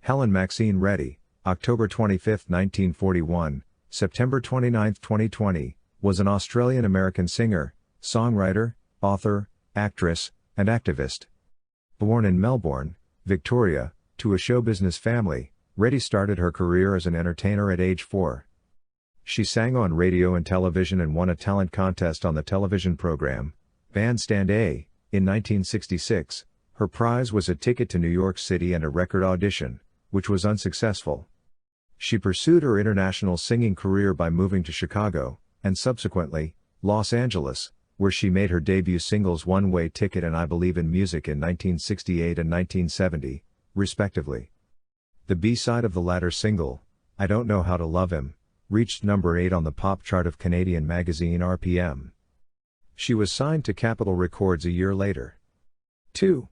Helen Maxine Reddy, October 25, 1941, September 29, 2020, was an Australian-American singer, songwriter, author, actress, and activist. Born in Melbourne, Victoria, to a show business family, Reddy started her career as an entertainer at age 4. She sang on radio and television and won a talent contest on the television program, Bandstand A, in 1966. Her prize was a ticket to New York City and a record audition, which was unsuccessful. She pursued her international singing career by moving to Chicago, and subsequently, Los Angeles, where she made her debut singles One Way Ticket and I Believe in Music in 1968 and 1970, respectively. The B-side of the latter single, I Don't Know How to Love Him, reached number 8 on the pop chart of Canadian magazine RPM. She was signed to Capitol Records a year later. 2.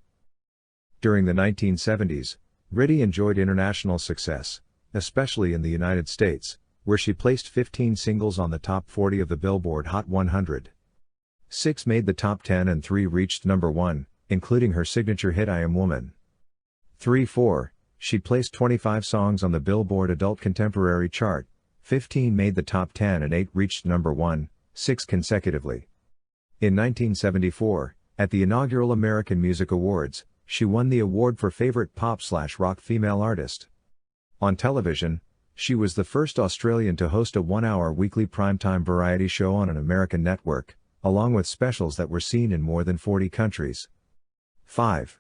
During the 1970s, Reddy enjoyed international success, especially in the United States, where she placed 15 singles on the top 40 of the Billboard Hot 100. 6 made the top 10 and 3 reached number 1, including her signature hit I Am Woman. 3-4, she placed 25 songs on the Billboard Adult Contemporary chart, 15 made the top 10 and 8 reached number 1, 6 consecutively. In 1974, at the inaugural American Music Awards, she won the award for Favorite Pop/Rock Female Artist. On television, she was the first Australian to host a 1-hour weekly primetime variety show on an American network, along with specials that were seen in more than 40 countries. 5.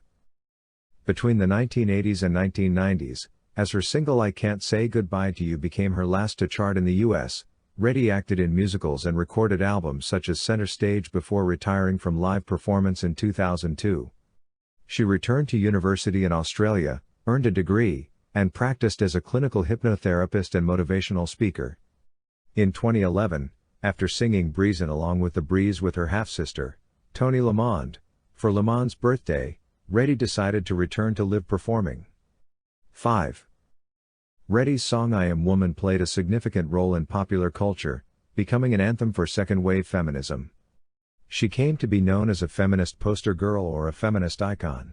Between the 1980s and 1990s, as her single I Can't Say Goodbye to You became her last to chart in the U.S., Reddy acted in musicals and recorded albums such as Center Stage before retiring from live performance in 2002. She returned to university in Australia, earned a degree, and practiced as a clinical hypnotherapist and motivational speaker. In 2011, after singing Breezin' along with the Breeze with her half-sister, Toni Lamond, for Lamond's birthday, Reddy decided to return to live performing. 5. Reddy's song I Am Woman played a significant role in popular culture, becoming an anthem for second-wave feminism. She came to be known as a feminist poster girl or a feminist icon.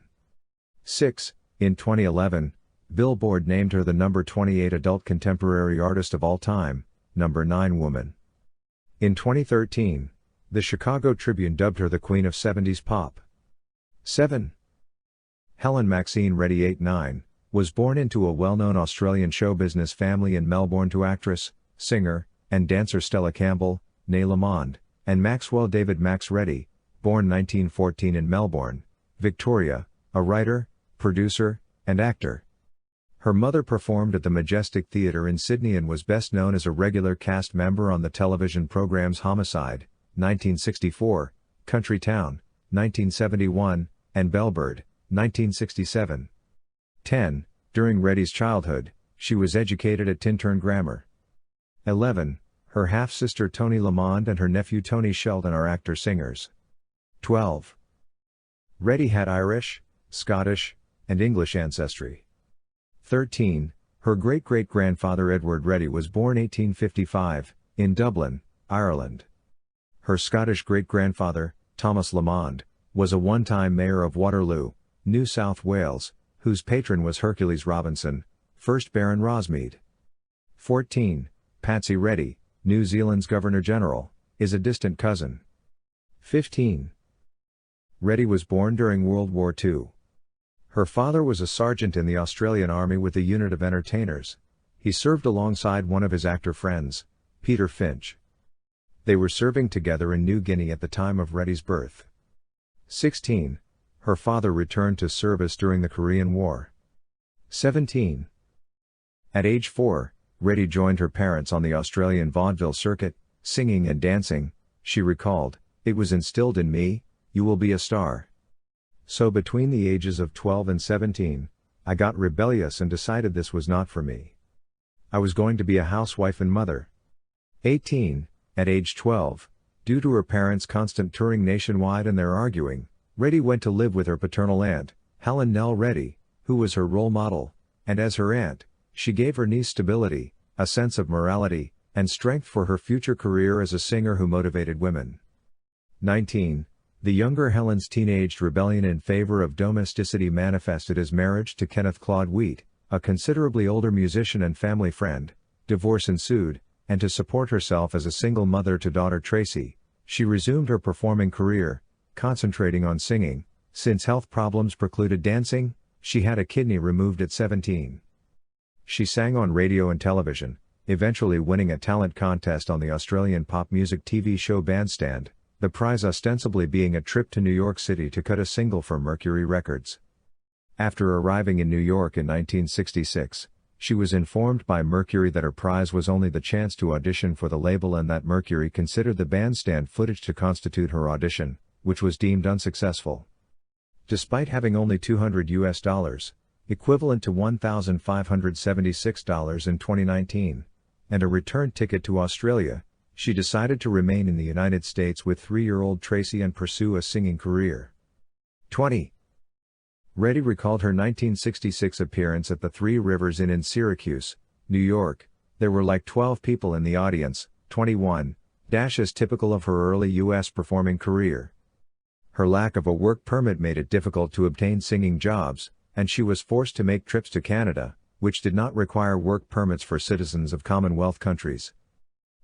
6. In 2011, Billboard named her the number 28 adult contemporary artist of all time, number 9 woman. In 2013, the Chicago Tribune dubbed her the Queen of 70s Pop. 7. Helen Maxine Reddy 89, was born into a well-known Australian show business family in Melbourne to actress, singer, and dancer Stella Campbell, née Lamond, and Maxwell David Max Reddy, born 1914 in Melbourne, Victoria, a writer, producer, and actor. Her mother performed at the Majestic Theatre in Sydney and was best known as a regular cast member on the television programs Homicide, 1964, Country Town, 1971, and Bellbird, 1967. 10. During Reddy's childhood, she was educated at Tintern Grammar. 11. Her half-sister Toni Lamond and her nephew Tony Sheldon are actor-singers. 12. Reddy had Irish, Scottish, and English ancestry. 13. Her great-great-grandfather Edward Reddy was born 1855, in Dublin, Ireland. Her Scottish great-grandfather, Thomas Lamond, was a one-time mayor of Waterloo, New South Wales, whose patron was Hercules Robinson, 1st Baron Rosmead. 14. Patsy Reddy, New Zealand's Governor-General, is a distant cousin. 15. Reddy was born during World War II. Her father was a sergeant in the Australian Army with a unit of entertainers. He served alongside one of his actor friends, Peter Finch. They were serving together in New Guinea at the time of Reddy's birth. 16. Her father returned to service during the Korean War. 17. At age 4, Reddy joined her parents on the Australian vaudeville circuit, singing and dancing. She recalled, "It was instilled in me, you will be a star." So between the ages of 12 and 17, I got rebellious and decided this was not for me. I was going to be a housewife and mother. 18. At age 12, due to her parents' constant touring nationwide and their arguing, Reddy went to live with her paternal aunt, Helen Nell Reddy, who was her role model, and as her aunt, she gave her niece stability, a sense of morality, and strength for her future career as a singer who motivated women. 19. The younger Helen's teenaged rebellion in favor of domesticity manifested as marriage to Kenneth Claude Wheat, a considerably older musician and family friend, divorce ensued, and to support herself as a single mother to daughter Tracy, she resumed her performing career, concentrating on singing. Since health problems precluded dancing, she had a kidney removed at 17. She sang on radio and television, eventually winning a talent contest on the Australian pop music TV show Bandstand, the prize ostensibly being a trip to New York City to cut a single for Mercury Records. After arriving in New York in 1966, she was informed by Mercury that her prize was only the chance to audition for the label and that Mercury considered the Bandstand footage to constitute her audition, which was deemed unsuccessful. Despite having only $200, equivalent to $1,576 in 2019, and a return ticket to Australia, she decided to remain in the United States with 3-year-old Tracy and pursue a singing career. 20. Reddy recalled her 1966 appearance at the Three Rivers Inn in Syracuse, New York. There were like 12 people in the audience. 21, as typical of her early U.S. performing career. Her lack of a work permit made it difficult to obtain singing jobs, and she was forced to make trips to Canada, which did not require work permits for citizens of Commonwealth countries.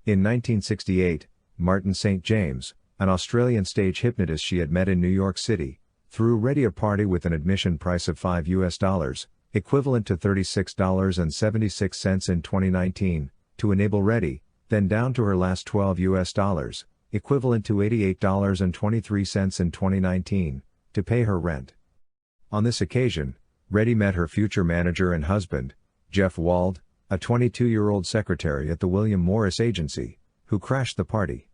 In 1968, Martin St. James, an Australian stage hypnotist she had met in New York City, threw Reddy a party with an admission price of $5, equivalent to $36.76 in 2019, to enable Reddy, then down to her last $12, equivalent to $88.23 in 2019, to pay her rent. On this occasion, Reddy met her future manager and husband, Jeff Wald, a 22-year-old secretary at the William Morris Agency, who crashed the party.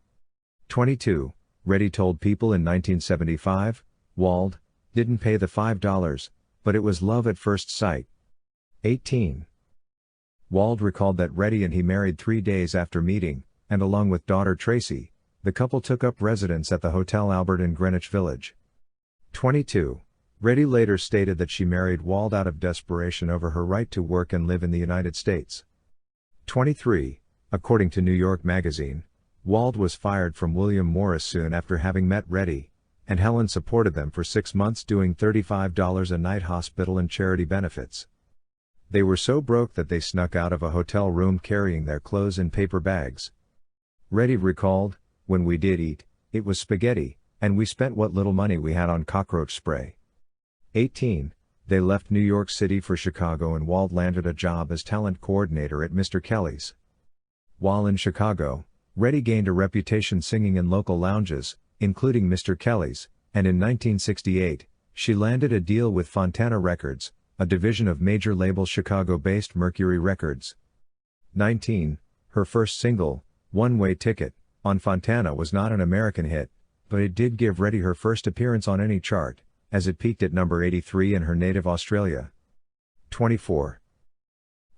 22. Reddy told People in 1975, Wald didn't pay the $5, but it was love at first sight. 18. Wald recalled that Reddy and he married 3 days after meeting, and along with daughter Tracy, the couple took up residence at the Hotel Albert in Greenwich Village. 22. Reddy later stated that she married Wald out of desperation over her right to work and live in the United States. 23. According to New York Magazine, Wald was fired from William Morris soon after having met Reddy, and Helen supported them for 6 months doing $35 a night hospital and charity benefits. They were so broke that they snuck out of a hotel room carrying their clothes in paper bags. Reddy recalled, when we did eat, it was spaghetti, and we spent what little money we had on cockroach spray. 18. They left New York City for Chicago and Wald landed a job as talent coordinator at Mr. Kelly's. While in Chicago, Reddy gained a reputation singing in local lounges, including Mr. Kelly's, and in 1968, she landed a deal with Fontana Records, a division of major label Chicago-based Mercury Records. 19. Her first single, One Way Ticket, on Fontana was not an American hit, but it did give Reddy her first appearance on any chart, as it peaked at number 83 in her native Australia. 24.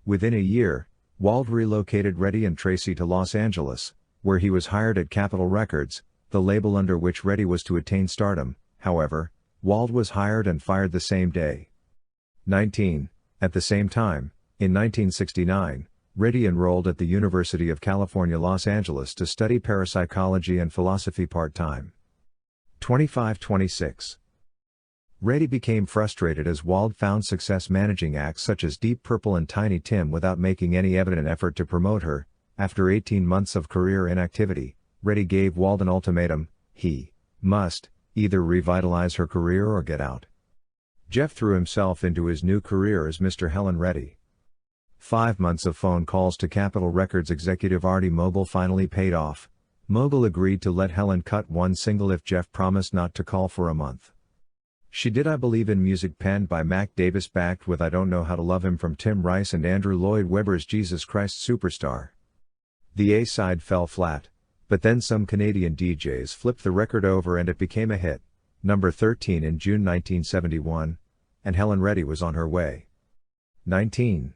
Within a year, Wald relocated Reddy and Tracy to Los Angeles, where he was hired at Capitol Records, the label under which Reddy was to attain stardom. However, Wald was hired and fired the same day. 19. At the same time, in 1969, Reddy enrolled at the University of California, Los Angeles to study parapsychology and philosophy part-time. 25-26. Reddy became frustrated as Wald found success managing acts such as Deep Purple and Tiny Tim without making any evident effort to promote her. After 18 months of career inactivity, Reddy gave Wald an ultimatum: he must either revitalize her career or get out. Jeff threw himself into his new career as Mr. Helen Reddy. 5 months of phone calls to Capitol Records executive Artie Mogul finally paid off. Mogul agreed to let Helen cut one single if Jeff promised not to call for a month. She Did I Believe in Music, penned by Mac Davis, backed with I Don't Know How to Love Him from Tim Rice and Andrew Lloyd Webber's Jesus Christ Superstar. The A-side fell flat, but then some Canadian DJs flipped the record over and it became a hit, number 13 in June 1971, and Helen Reddy was on her way. 19.